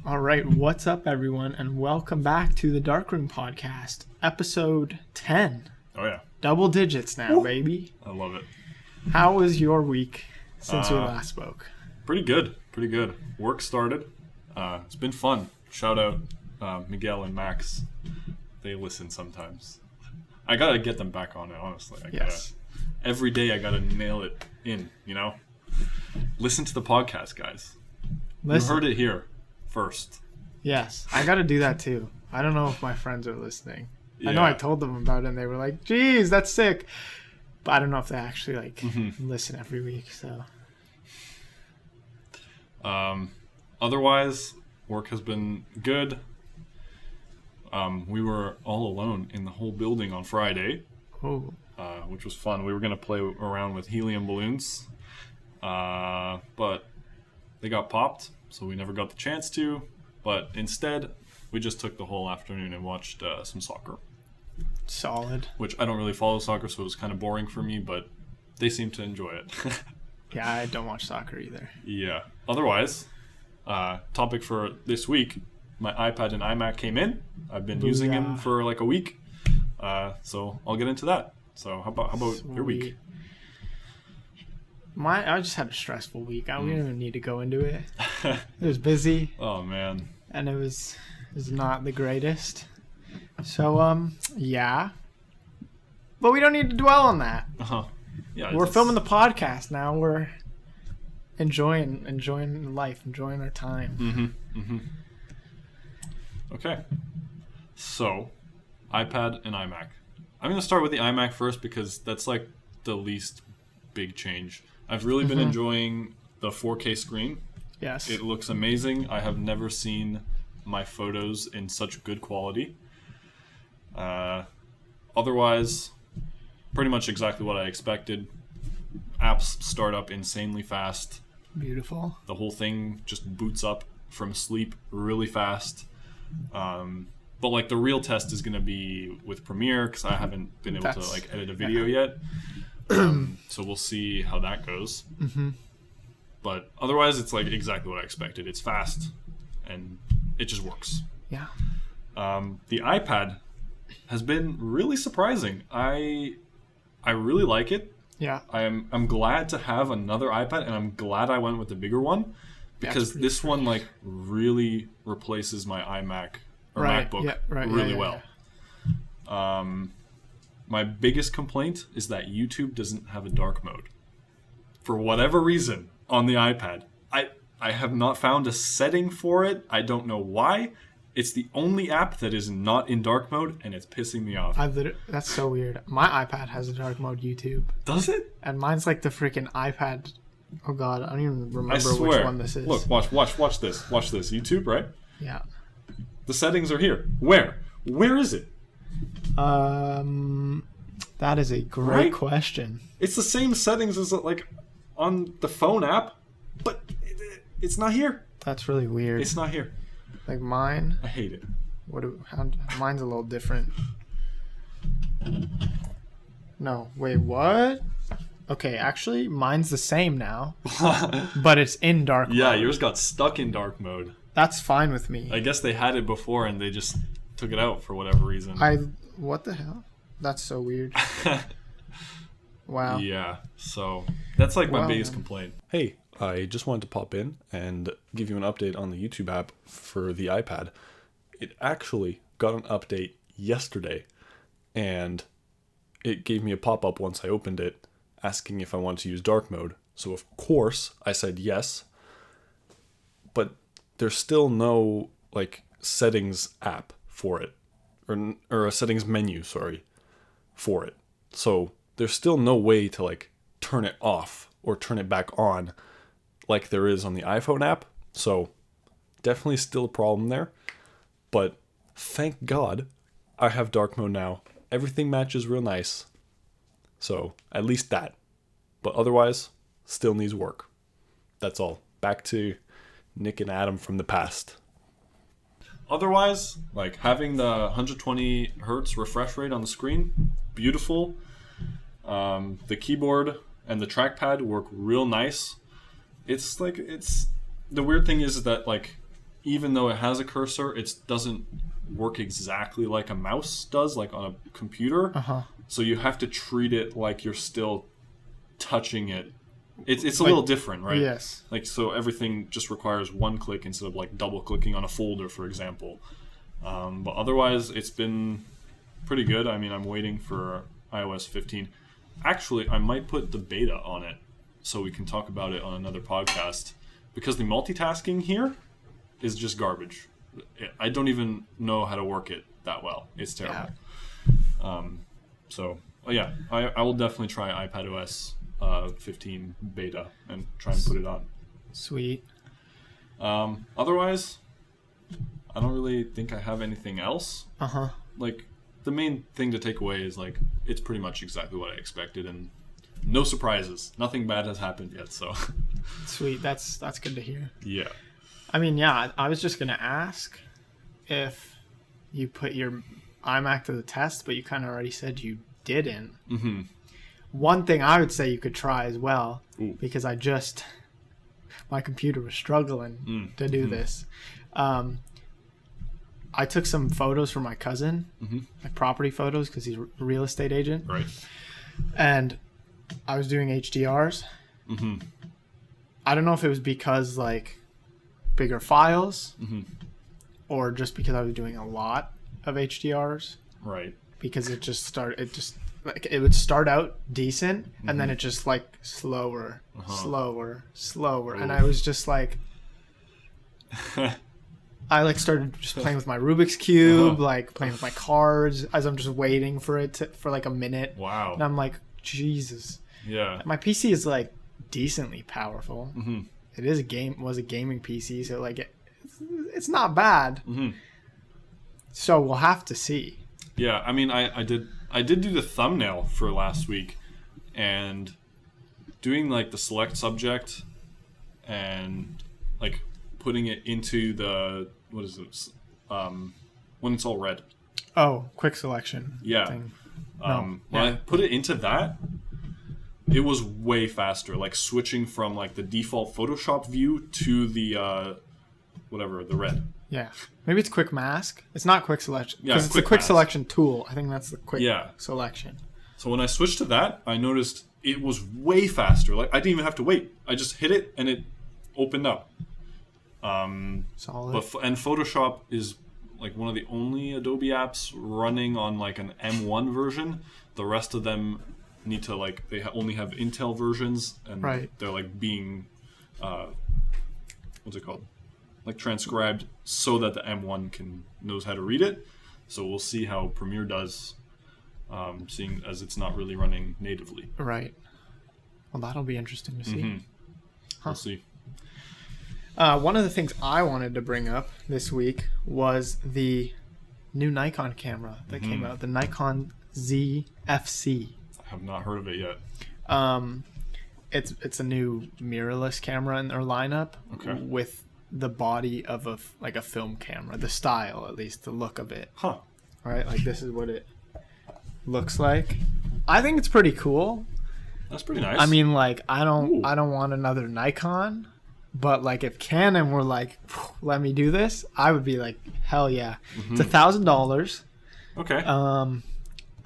All right, what's up, everyone, and welcome back to the Darkroom Podcast, episode 10. Oh, yeah. Double digits now, Woo. baby. I love it. How was your week since we last spoke? Pretty good. Work started. It's been fun. Shout out Miguel and Max. They listen sometimes. I got to get them back on it, honestly. Every day I got to nail it in, you know? Listen to the podcast, guys. You heard it here first. Yes, I got to do that too. I don't know if my friends are listening. Yeah. I know I told them about it and they were like, geez, that's sick. But I don't know if they actually listen every week. So, otherwise, work has been good. We were all alone in the whole building on Friday, which was fun. We were going to play around with helium balloons, but they got popped, so we never got the chance to. But instead, we just took the whole afternoon and watched some soccer. Solid. Which I don't really follow soccer, so it was kind of boring for me, but they seem to enjoy it. Yeah, I don't watch soccer either. Yeah. Otherwise, topic for this week, my iPad and iMac came in. I've been using them for like a week, so I'll get into that. So how about your week? I just had a stressful week. We don't even need to go into it. It was busy. Oh man. And it was not the greatest. So yeah. But we don't need to dwell on that. Yeah. We're filming the podcast now. We're enjoying life, enjoying our time. Okay. So, iPad and iMac. I'm going to start with the iMac first because that's like the least big change. I've really been enjoying the 4K screen. Yes. It looks amazing. I have never seen my photos in such good quality. Otherwise, pretty much exactly what I expected. Apps start up insanely fast. Beautiful. The whole thing just boots up from sleep really fast. But like the real test is going to be with Premiere because I haven't been able to like edit a video yet. So we'll see how that goes. But otherwise, it's like exactly what I expected. It's fast and it just works. Yeah. The iPad has been really surprising. I really like it. Yeah. I'm glad to have another iPad, and I'm glad I went with the bigger one because this one like really replaces my iMac or MacBook really well. My biggest complaint is that YouTube doesn't have a dark mode. For whatever reason on the iPad. I have not found a setting for it. I don't know why. It's the only app that is not in dark mode, and it's pissing me off. That's so weird. My iPad has a dark mode YouTube. Does it? And mine's like the freaking iPad. Oh god, I don't even remember which one this is. Look, watch this. Watch this. YouTube, right? Yeah. The settings are here. Where is it? That is a great question. It's the same settings as like on the phone app, but it's not here. That's really weird. It's not here. Like mine. I hate it. Mine's a little different. No, wait, what? Okay, actually, mine's the same now, but it's in dark mode. Yeah, yours got stuck in dark mode. That's fine with me. I guess they had it before and they just took it out for whatever reason. What the hell? That's so weird. Wow. Yeah, so that's like my biggest complaint. Hey, I just wanted to pop in and give you an update on the YouTube app for the iPad. It actually got an update yesterday, and it gave me a pop-up once I opened it asking if I wanted to use dark mode. So of course I said yes, but there's still no like settings app for it, or a settings menu, for it. So there's still no way to like turn it off or turn it back on like there is on the iPhone app. So definitely still a problem there. But thank God I have dark mode now. Everything matches real nice. So at least that. But otherwise, still needs work. That's all. Back to Nick and Adam from the past. Otherwise, like having the 120 hertz refresh rate on the screen, beautiful. The keyboard and the trackpad work real nice. The weird thing is that like even though it has a cursor, it doesn't work exactly like a mouse does, like on a computer. So you have to treat it like you're still touching it. It's a little different, right? Yes. Like, so everything just requires one click instead of like double clicking on a folder, for example. But otherwise, it's been pretty good. I mean, I'm waiting for iOS 15. Actually, I might put the beta on it so we can talk about it on another podcast, because the multitasking here is just garbage. I don't even know how to work it that well. It's terrible. Yeah. I will definitely try iPadOS 15 beta and try and put it on. Sweet. Otherwise, I don't really think I have anything else. Like, the main thing to take away is, like, it's pretty much exactly what I expected, and no surprises. Nothing bad has happened yet, so. Sweet. That's good to hear. Yeah. I mean, yeah, I was just going to ask if you put your iMac to the test, but you kind of already said you didn't. One thing I would say you could try as well, because my computer was struggling to do this. I took some photos for my cousin, like property photos, because he's a real estate agent. Right. And I was doing HDRs. I don't know if it was because, like, bigger files, or just because I was doing a lot of HDRs. Right. Because it would start out decent, and then it just, like, slower, and I was just like, I, like, started just playing with my Rubik's Cube, like, playing with my cards as I'm just waiting for it for like a minute. Wow. And I'm like, Jesus. Yeah. My PC is, like, decently powerful. It is was a gaming PC, so, like, it's not bad. So we'll have to see. Yeah, I mean, I did do the thumbnail for last week, and doing, like, the select subject and, like, putting it into the, what is it, when it's all red. Oh, quick selection. Yeah. Thing. When I put it into that, it was way faster, like switching from, like, the default Photoshop view to the the red. Yeah, maybe it's quick mask. It's not quick selection, because it's a quick mask selection tool. I think that's the quick selection. So when I switched to that, I noticed it was way faster. Like, I didn't even have to wait. I just hit it and it opened up. Solid. And Photoshop is, like, one of the only Adobe apps running on, like, an M1 version. The rest of them need to, like, they only have Intel versions, and they're, like, being what's it called, like, transcribed so that the M1 knows how to read it. So we'll see how Premiere does, seeing as it's not really running natively. Right. Well, that'll be interesting to see. We'll see. One of the things I wanted to bring up this week was the new Nikon camera that came out, the Nikon Z FC. I have not heard of it yet. It's a new mirrorless camera in their lineup, with the body of a film camera, the style, at least the look of it. Right, like, this is what it looks like. I think it's pretty cool. That's pretty nice. I mean, like, I don't want another Nikon, but, like, if Canon were like, let me do this, I would be like, hell yeah. It's $1,000. Okay.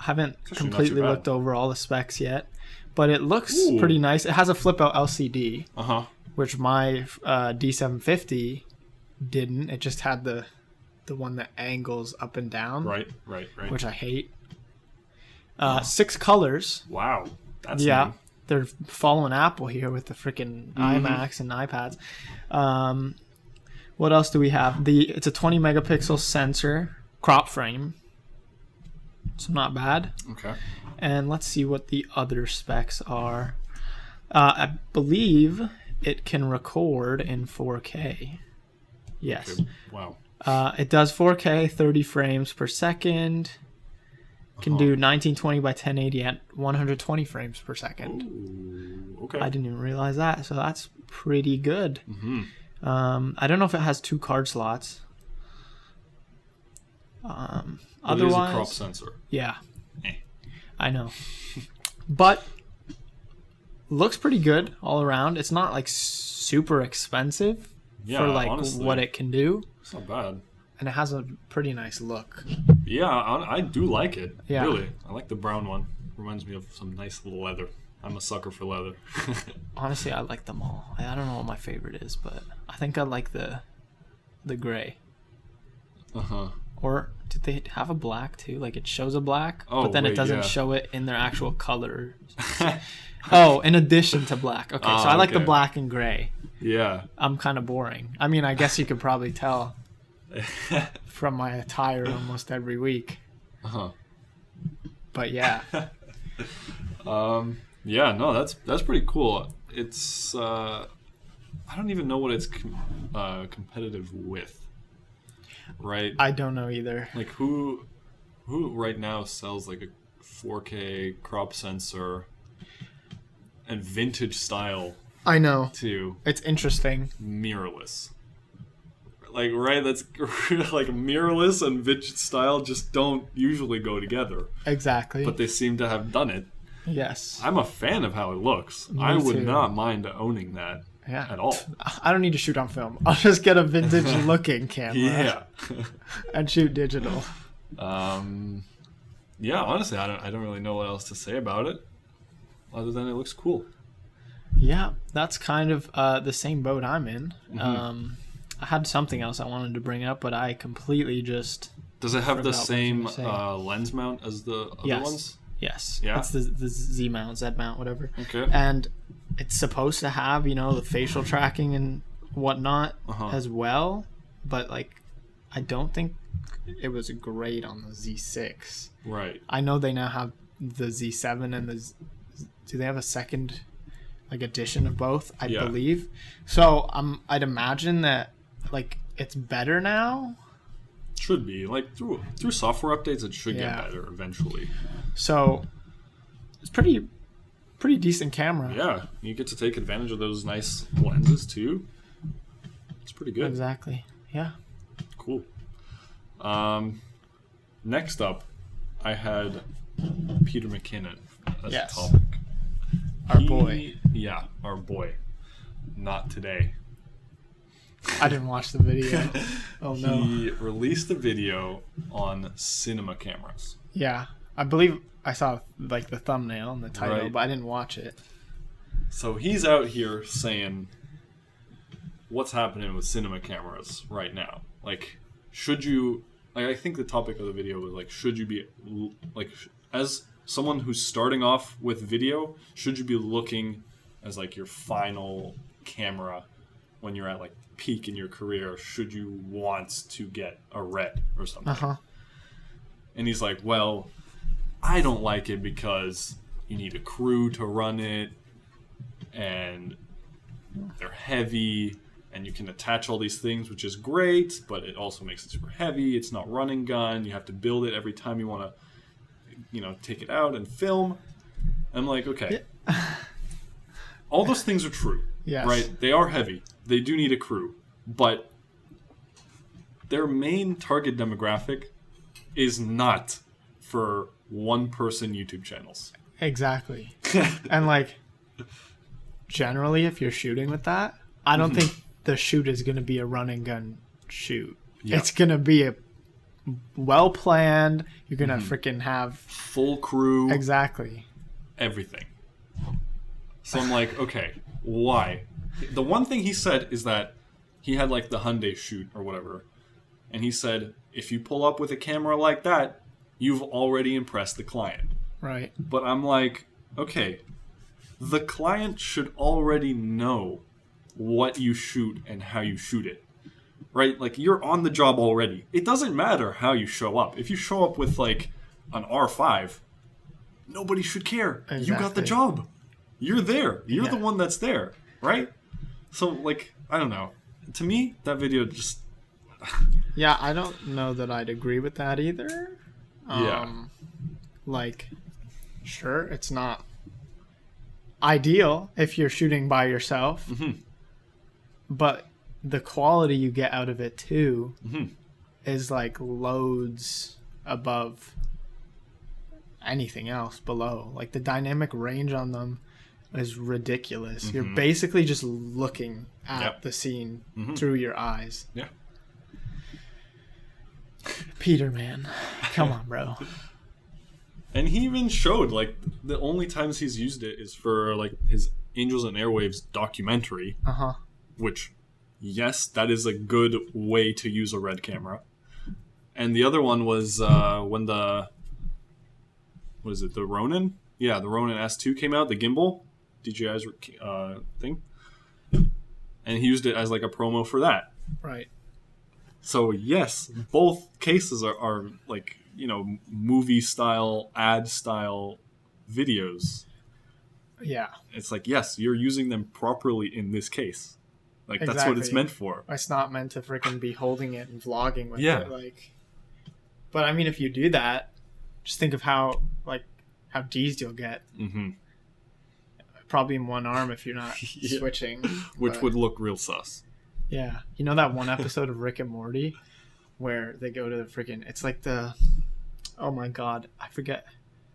Haven't completely looked over all the specs yet, but it looks pretty nice. It has a flip out LCD, which my D750 didn't. It just had the one that angles up and down. Right. Which I hate. 6 colors. Wow. That's yeah. new. They're following Apple here with the freaking iMacs and iPads. What else do we have? It's a 20 megapixel sensor, crop frame. So not bad. Okay. And let's see what the other specs are. I believe it can record in 4K. Yes. Okay. Wow. It does 4K, 30 frames per second. Can do 1920 by 1080 at 120 frames per second. Ooh, okay. I didn't even realize that, so that's pretty good. I don't know if it has 2 card slots. Otherwise, it is a crop sensor. Yeah, I know, but looks pretty good all around. It's not, like, super expensive, Yeah, for like honestly, what it can do. It's not bad. And it has a pretty nice look. Yeah, I do like it. Yeah. Really. I like the brown one. Reminds me of some nice leather. I'm a sucker for leather. Honestly, I like them all. I don't know what my favorite is, but I think I like the gray. Uh-huh. Or did they have a black too? Like it shows a black, Oh, but then it wait, doesn't yeah. show it in their actual color. Oh, in addition to black. Okay, so I like the okay. black and gray. Yeah. I'm kind of boring. I mean, I guess you could probably tell from my attire almost every week. Uh-huh. But yeah. Yeah, no, that's pretty cool. It's I don't even know what it's competitive with. Right? I don't know either. Like who right now sells like a 4K crop sensor and vintage style I know. to It's interesting. mirrorless? Like, right, that's like mirrorless and vintage style just don't usually go together. Exactly. But they seem to have done it. Yes. I'm a fan of how it looks. Me I would too. not mind owning that at all. I don't need to shoot on film. I'll just get a vintage looking camera Yeah. and shoot digital. Yeah, honestly, I don't really know what else to say about it other than it looks cool. Yeah, that's kind of the same boat I'm in. Mm-hmm. I had something else I wanted to bring up, but I completely just... Does it have the Forgot what I was same gonna say. lens mount as the other Yes. ones? Yes. Yeah? It's the Z mount, Z mount, whatever. Okay. And it's supposed to have, the facial tracking and whatnot as well. But, I don't think it was great on the Z6. Right. I know they now have the Z7 and do they have a second, edition of both? I believe. So, I'd imagine that, it's better now. Should be. Through software updates, it should Yeah. get better eventually. So it's pretty decent camera. Yeah, you get to take advantage of those nice lenses too. It's pretty good. Exactly. Yeah. Cool. Next up, I had Peter McKinnon as Yes. a topic. Our boy. Yeah, our boy. Not today. I didn't watch the video. Oh no. He released a video on cinema cameras. Yeah. I believe I saw the thumbnail and the title, Right. but I didn't watch it. So he's out here saying what's happening with cinema cameras right now. Should you... I think the topic of the video was, should you be... as someone who's starting off with video, should you be looking as, your final camera when you're at, peak in your career? Should you want to get a Red or something? Uh-huh. And he's like, well, I don't like it because you need a crew to run it, and they're heavy, and you can attach all these things, which is great, but it also makes it super heavy. It's not running gun. You have to build it every time you want to, take it out and film. I'm like, okay. All those things are true, Yes. right? They are heavy. They do need a crew, but their main target demographic is not for one-person YouTube channels. Exactly. And generally, if you're shooting with that, I don't think the shoot is going to be a run and gun shoot. Yeah. It's going to be a well planned. You're going to freaking have Full crew. exactly. Everything. So I'm like, okay, why? The one thing he said is that he had the Hyundai shoot or whatever, and he said, if you pull up with a camera like that, you've already impressed the client. Right. But I'm like, okay, the client should already know what you shoot and how you shoot it. Right? You're on the job already. It doesn't matter how you show up. If you show up with an R5, nobody should care. Exactly. You got the job. You're there. You're the Yeah. one that's there. Right? So, I don't know. To me, that video just... Yeah, I don't know that I'd agree with that either. Yeah. Sure, it's not ideal if you're shooting by yourself, but the quality you get out of it too is loads above anything else below. The dynamic range on them, is ridiculous. You're basically just looking at the scene through your eyes. Yeah. Peter, man. Come on, bro. And he even showed, like, the only times he's used it is for, like, his Angels and Airwaves documentary. Which, yes, that is a good way to use a RED camera. And the other one was when the... What is it? The Ronin? Yeah, the Ronin S2 came out, the gimbal. DJI's thing. And he used it as, like, a promo for that. Right. So, yes, both cases are like, you know, movie-style, ad-style videos. Yeah. It's like, yes, you're using them properly in this case. Like, that's what it's meant for. It's not meant to freaking be holding it and vlogging with it. Like, but, I mean, if you do that, just think of how dazed you'll get. Probably in one arm if you're not switching. Which would look real sus. Yeah. You know that one episode of Rick and Morty where they go to the freaking... It's like the... Oh, my God. I forget.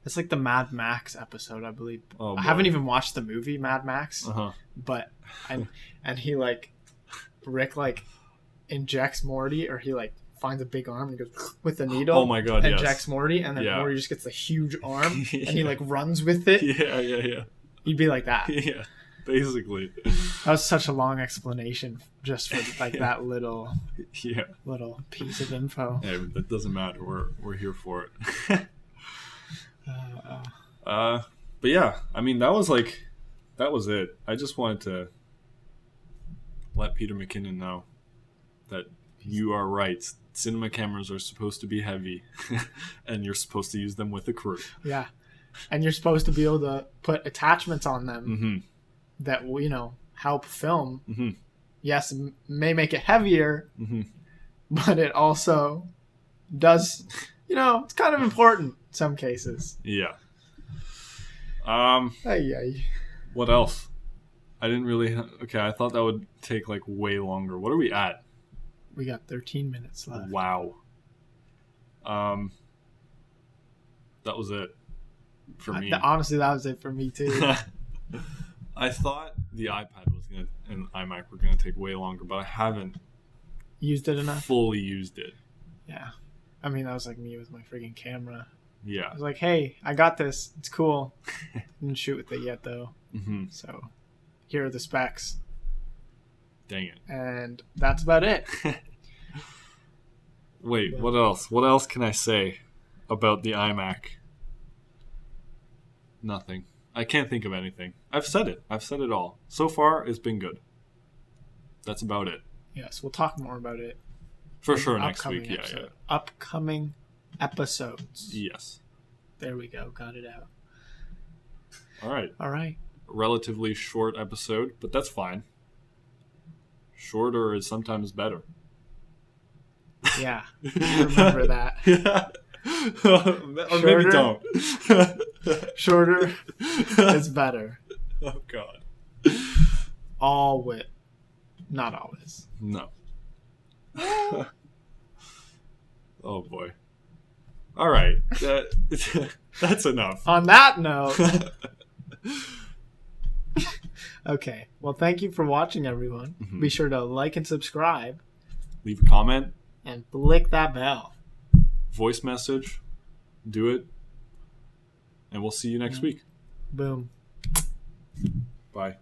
It's like the Mad Max episode, I believe. Oh, I haven't even watched the movie Mad Max. But... And he, like... Rick, like, injects Morty, or he, like, finds a big arm and goes with a needle. Oh, my God, injects Morty, and then Morty just gets a huge arm, and he, like, runs with it. Yeah. He'd be like that. Yeah. Basically, that was such a long explanation just for like that little piece of info. Yeah, that doesn't matter. We're here for it. But yeah, I mean that was it. I just wanted to let Peter McKinnon know that you are right. Cinema cameras are supposed to be heavy, and you're supposed to use them with a crew. Yeah, and you're supposed to be able to put attachments on them. That will, you know, help film. Yes, it may make it heavier, but it also does, you know, it's kind of important in some cases. Yeah. Ay. What else? I didn't really... Okay, I thought that would take, like, way longer. What are we at? We got 13 minutes left. Wow. That was it for me. Honestly, that was it for me, too. I thought the iPad and iMac were gonna take way longer, but I haven't used it enough. Fully used it. Yeah, I mean that was like me with my freaking camera. Yeah, I was like, hey, I got this. It's cool. Didn't shoot with it yet though. So here are the specs. Dang it. And that's about it. Wait, what else? What else can I say about the iMac? Nothing. I can't think of anything. I've said it. I've said it all. So far, it's been good. That's about it. Yes, we'll talk more about it. For sure next week. Yeah. Upcoming episodes. Yes. There we go. Got it out. All right. Relatively short episode, but that's fine. Shorter is sometimes better. Yeah. Remember that. Or maybe don't. Shorter is better. Oh, God. Not always. No. Oh, boy. All right. That's enough. On that note. Okay. Well, thank you for watching, everyone. Be sure to like and subscribe. Leave a comment. And click that bell. Voice message. Do it. And we'll see you next week. Boom. Bye.